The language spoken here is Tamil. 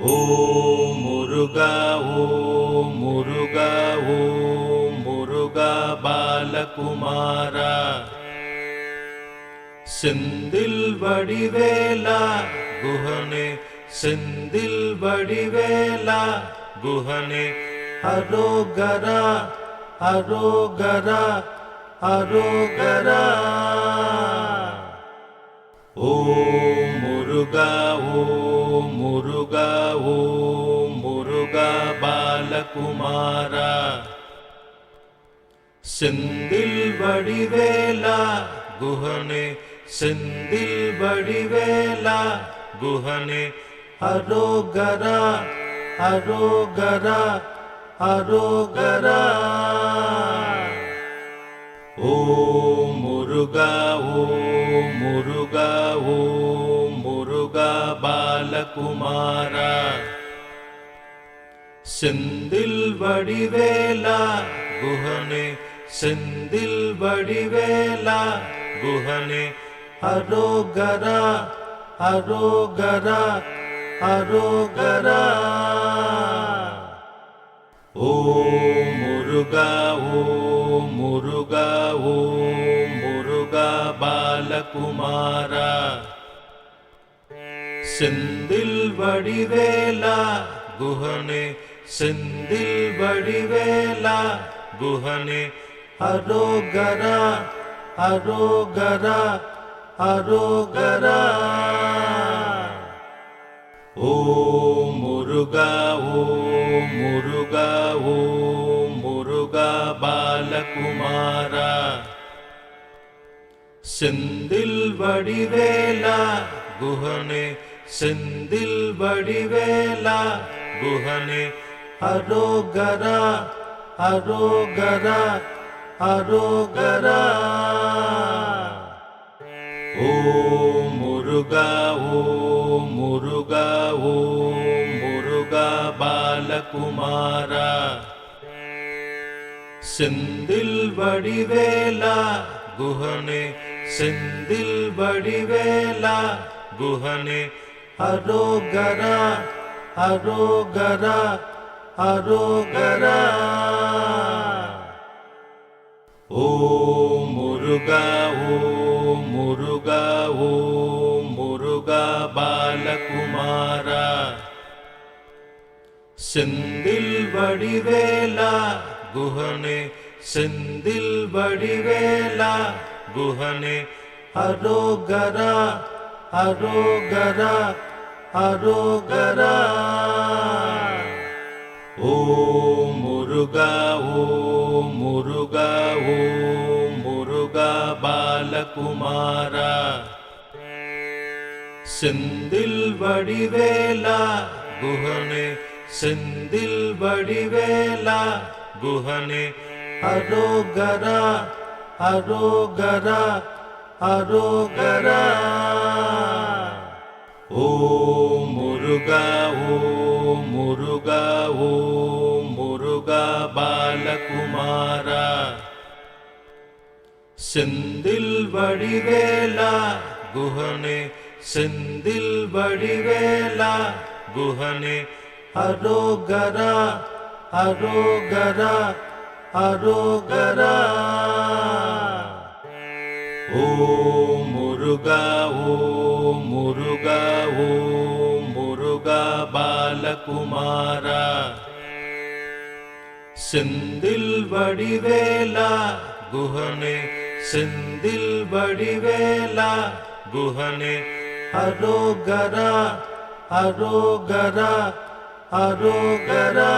ஓம் முருகா ஓம் முருகா ஓம் முருகா பாலகுமாரா செந்தில் வடிவேலா குஹனே செந்தில் வடிவேலா குஹனே அரோகரா அரோகரா அரோகரா ஓம் முருகா ஓம் முருகா ஓம் முருகா பாலகுமாரா செந்தில் வடிவேலா குஹனே செந்தில் வடிவேலா குஹனே அரோகரா அரோகரா அரோகரா ஓம் முருகா ஓம் முருகா ஓம் முருகா பாலகுமாரா செந்தில் வடிவேலா குஹனே செந்தில் வடிவேலா குஹனே அரோகரா அரோகரா அரோகரா ஓம் முருகா ஓம் முருகா ஓம் முருகா பாலகுமாரா செந்தில் வடிவேலா குஹனே செந்தில் வடிவேலா குஹனே அரோகரா அரோகரா அரோகரா ஓம் முருகா ஓம் முருகா ஓம் முருகா பாலகுமாரா செந்தில் வடிவேலா குஹனே செந்தில் வடிவேலா குஹனே அரோகரா அரோகரா அரோகரா ஓம் முருகா ஓம் முருகா ஓம் முருகா பாலகுமாரா செந்தில் வடிவேலா குஹனே செந்தில் வடிவேலா குஹனே அரோகரா அரோகரா அரோகரா ஓம் முருகா ஓம் முருகா ஓம் முருகா பாலகுமாரா செந்தில் வடிவேலா குஹனே செந்தில் வடிவேலா குஹனே அரோகரா அரோகரா அரோகரா ஓம் முருகா ஓம் முருகா ஓம் முருகா பாலகுமாரா செந்தில் வடிவேலா குஹனே செந்தில் வடிவேலா குஹனே அரோகரா அரோகரா அரோகரா ஓம் முருகா ஓம் முருகா ஓம் முருகா பாலகுமாரா செந்தில் வடிவேலா குஹனே செந்தில் வடிவேலா குஹனே அரோகரா அரோகரா அரோகரா ஓம் முருகா ஓம் முருகா ஓம் முருகா பாலகுமாரா செந்தில் வடிவேலா குஹனே செந்தில் வடிவேலா குஹனே அரோகரா அரோகரா அரோகரா